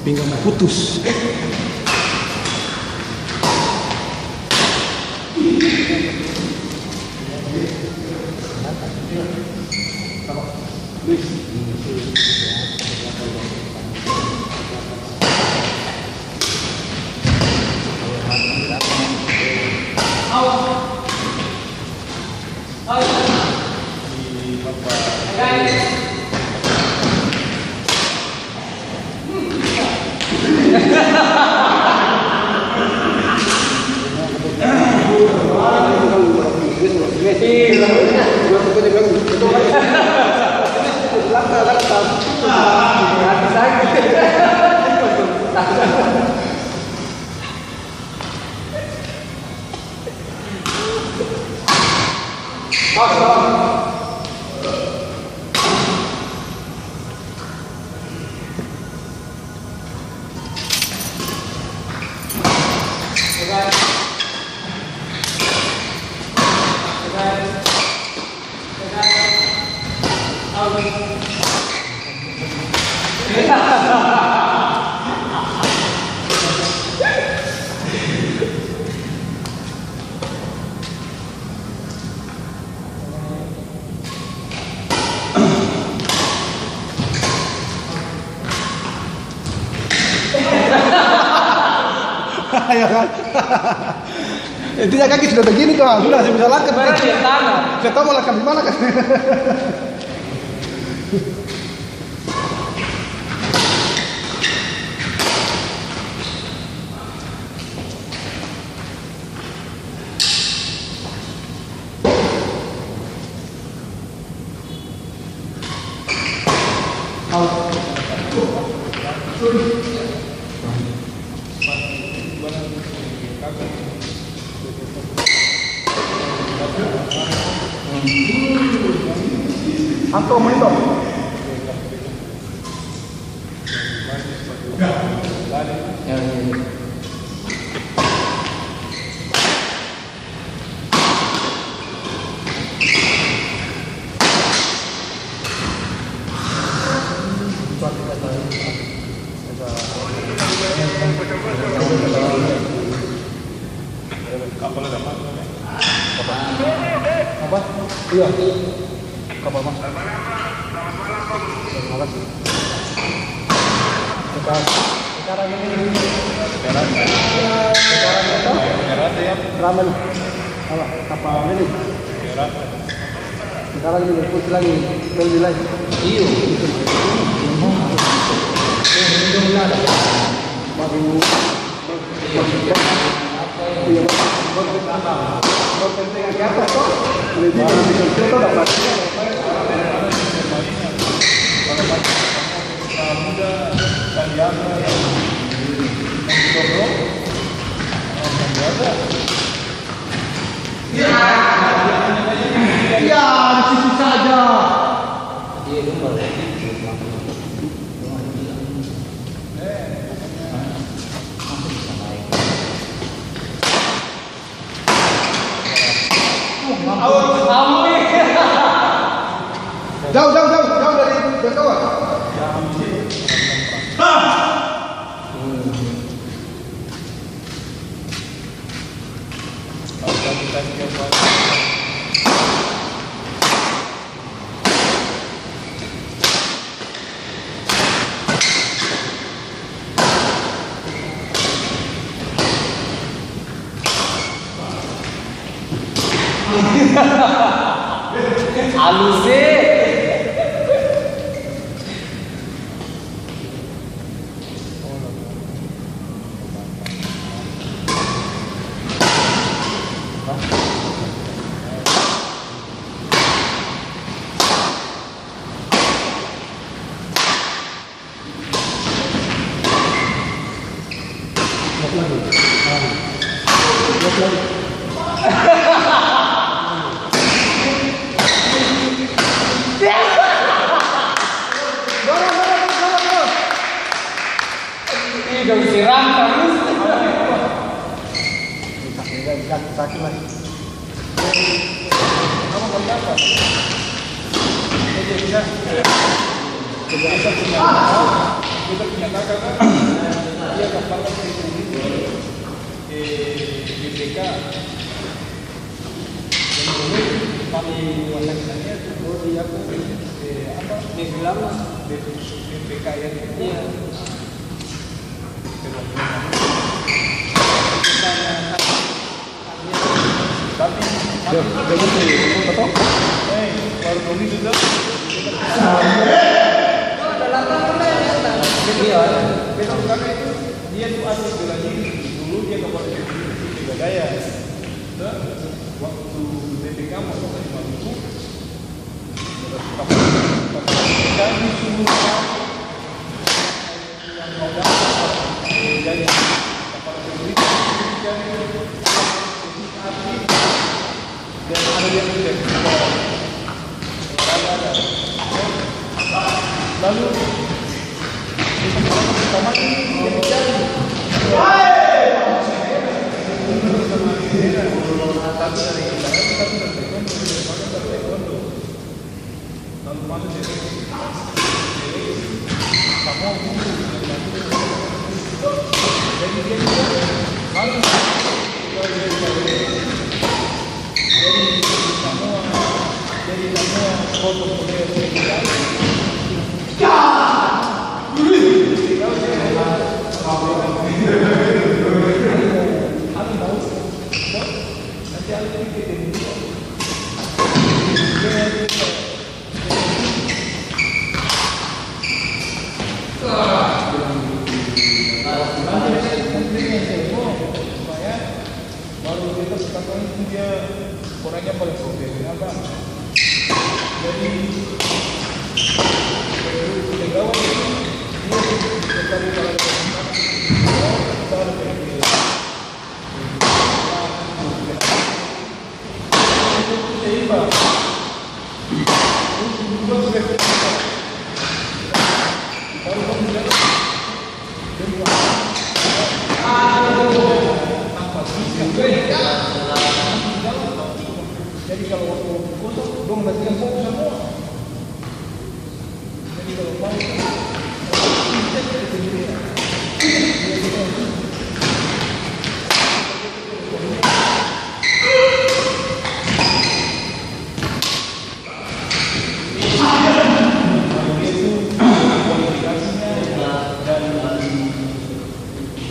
Pinggangnya putus. Ya kan? Intinya kaki sudah begini tuh, sudah bisa langkah. Saya tahu mau langkah di mana kan? Anto menito. Apa? Iya. Kapal mas. Sekarang ini. Sekarang itu. Ramen. Apa? Kapal ini. Sekarang ini putih lagi. Lebih lagi. Iyo. Ini ada. Baru. Iya. Penting ke atas kok. Lebih itu dapat. Ya, di situ saja. Jauh dari kawan. Halus sih. jauh siram terus. Sakit lagi. Kamu mau apa? Bisa. Kita punya kakak kan? Dia daftarkan ke BPK. Dan dulu kami wawancaranya itu dia apa? Bilang BPK ya. Iya. Tapi baru beli juga. Iya, besok karena itu dia tuh ada lagi dulu dia kepada Pegadaian. Waktu BPK masuk ke Maluku, dan disuruh yang mau dapat jadi kepala pembeli dan ada yang tidak lalu pertama ini jadi lalu masuk jadi jadi dia lalu jadi semua foto baru kita sekarang dia orangnya paling profesional kan. Jadi pegawai dia sekali kalau jadi kalau waktu kosong dong berarti yang fokus semua. Jadi kalau mau kita sendiri.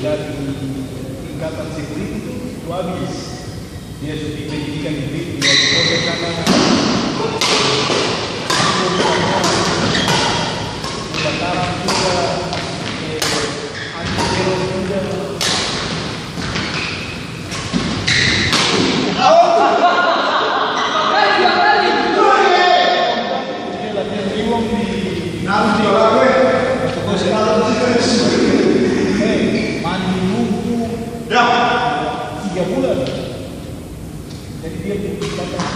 Dari tingkatan security itu habis. Dia sudah pendidikan di proses sana kebakaran juga anti-teror juga dia latihan riwang di mandi lumpuh 3 bulan. Jadi dia datang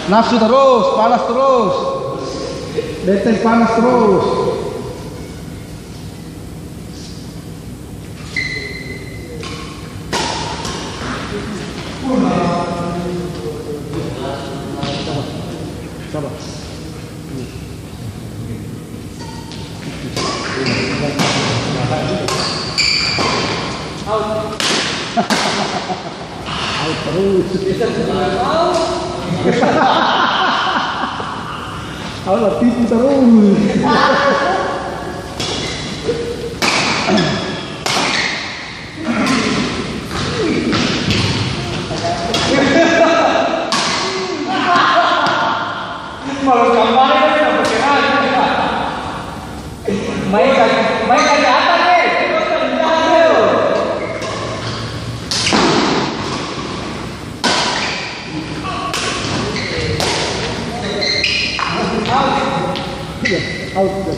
nafsu terus, panas terus, deteng panas terus. Coba. Out terus. Alah tipu terus. Malah gambarnya kan tidak berkenan. Main ke atas deh.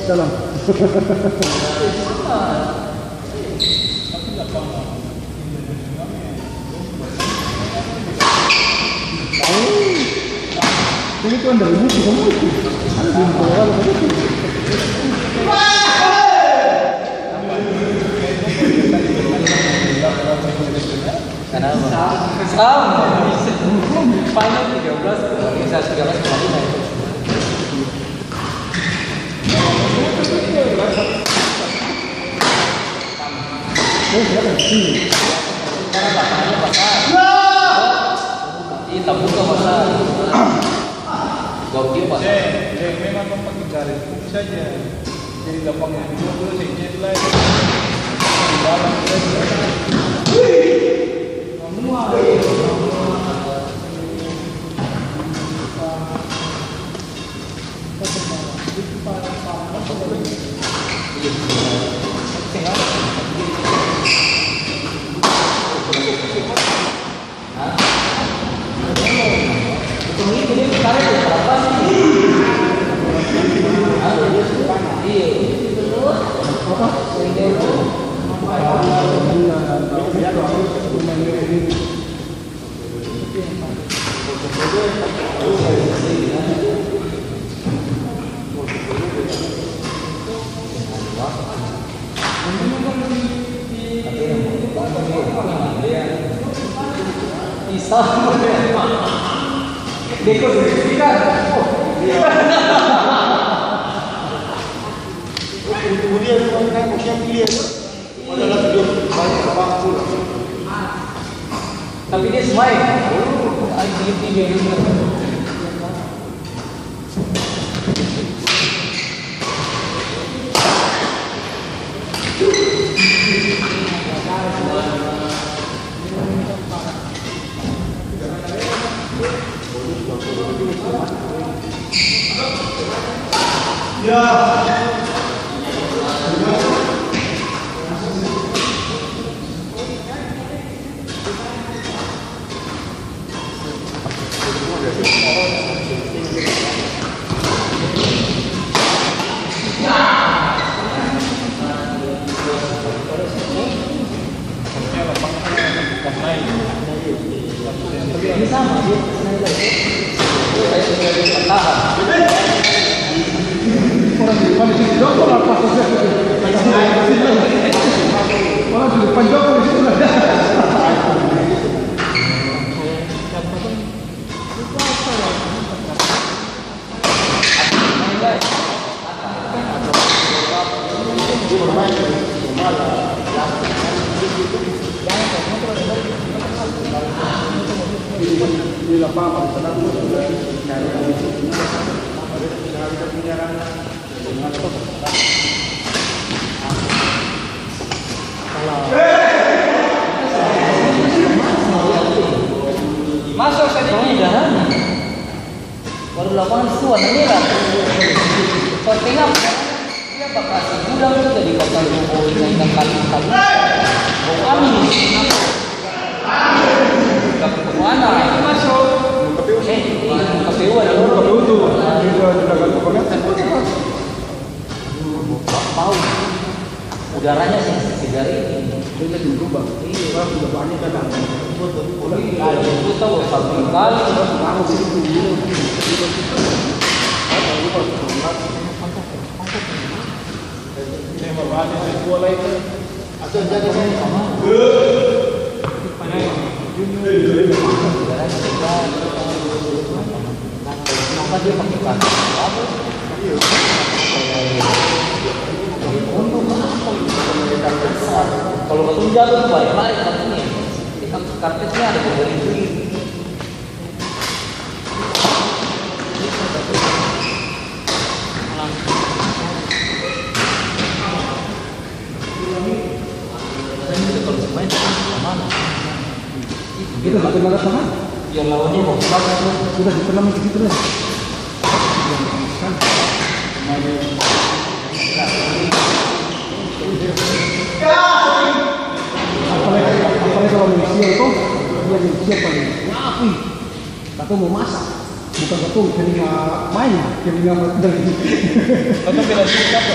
dalam. Ini tuh dari musuh kamu itu. Ada di bawah itu. Karena sama. Final 13, organisasi 13 kemarin itu. Karena lapangannya basah. Ini terbuka basah. Gokil basah. Memang pakai garis itu saja. Jadi gampang dulu saya jetlag di dalam tapi dia smile. Ini sama dia. Saya sudah bertahan. Orang di depan itu jokol apa saja. Orang di depan jokol itu lah. Di lapangan sana sudah cari kita punya Masuk saja ini jalan. Baru lapangan suan ini lah. Sorting up. Dia bakal gudang juga di bakal bau ikan kali-kali. Bau amis. Mana? Masuk. KPU ada loh. KPU tuh. Mau. Udaranya segar ini. Dia jadi berubah. Iya, sudah banyak kan. Itu tahu satu kali terus langsung itu. Ini berbahaya sekolah itu. Atau jaga sama. Kenapa dia pakai kaki? Kalau betul jatuh tuh balik-balik kartunya. Karpetnya ada pemberi. Kalau semain mana? Kita sudah pernah sama? Yang lawannya mau Sudah pernah ke situ lah. Apalagi kalau Malaysia itu dia paling rapi. Atau mau masak. Bukan ketum, telinga main, telinga dari. Atau penalti apa?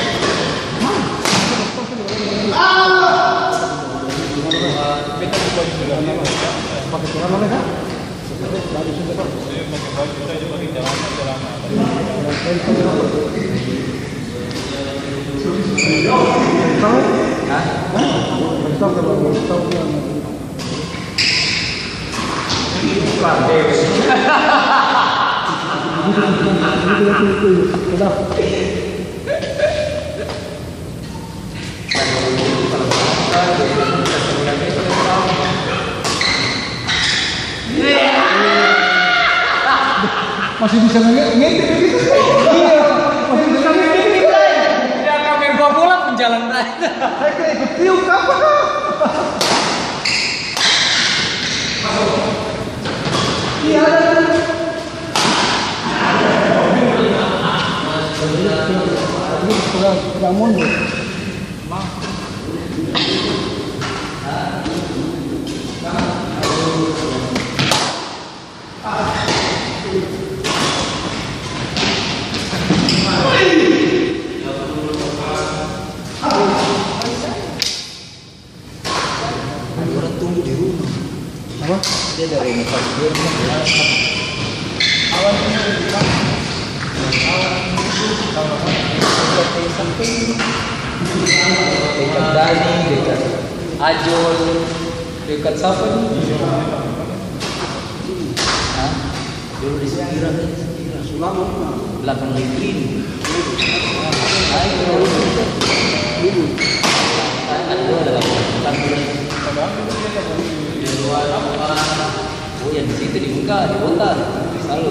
Kita bukan sudah Pakai celana mana kan? baju sudah pak. Saya pakai baju saya pakai celana. Masih bisa ngintip begitu? Iya, masih bisa ngintip. Dia akan main gua pulang penjalan raya. Saya kayak ikut tiup apa kah? Iya. Sudah mundur. Orang tunggu di rumah. Apa? Dia dari muka dia Awan ini di mana? dekat Dani, dekat Ajol, dekat siapa nih? Hah? Dulu di Sekirang kan? Sulama. Belakang Livin. Ayo, ada dalam oh ya di situ di muka, di Botar, selalu.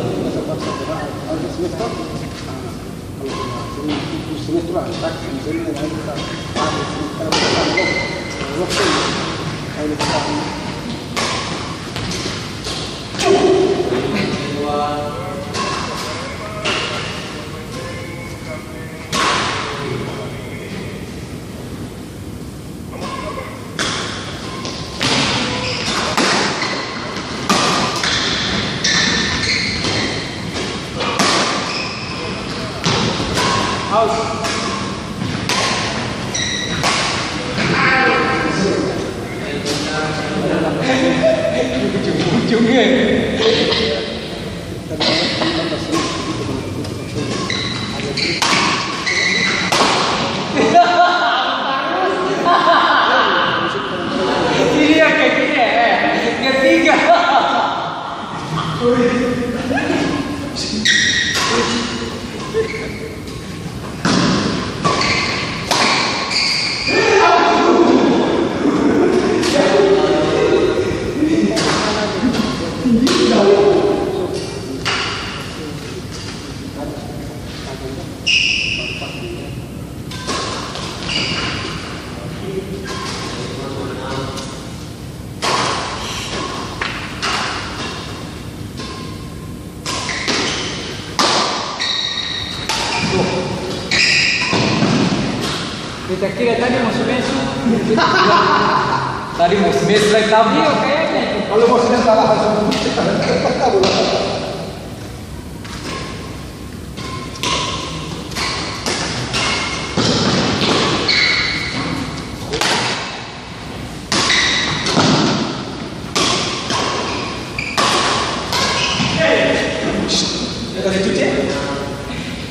Ujungnya. Ini ya kayak gini ya, ketiga. Kita kira tadi mau smash. Tadi mau smash lagi tapi kayaknya. Kalau mau sudah salah langsung kita bola.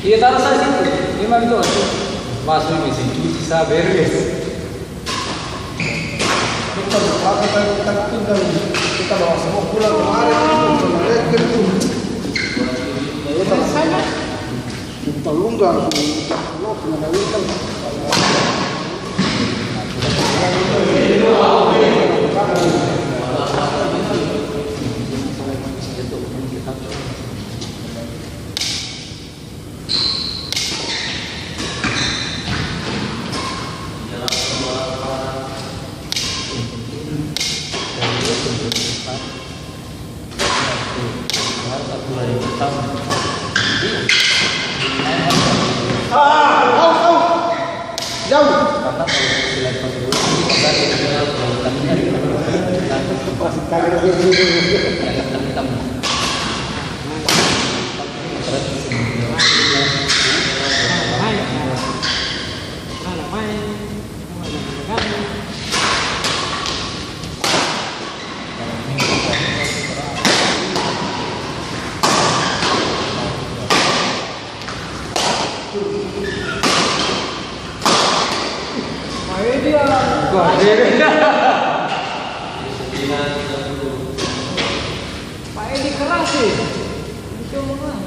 Iya taruh saya situ. Memang itu masuk mesin cuci sabar guys. Kita bawa semua pulang kemarin itu. Kita lunggar, jauh. Pak Edi keras sih. Itu mah.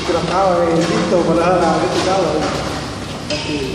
Kurang tahu itu padahal itu tahu. Tapi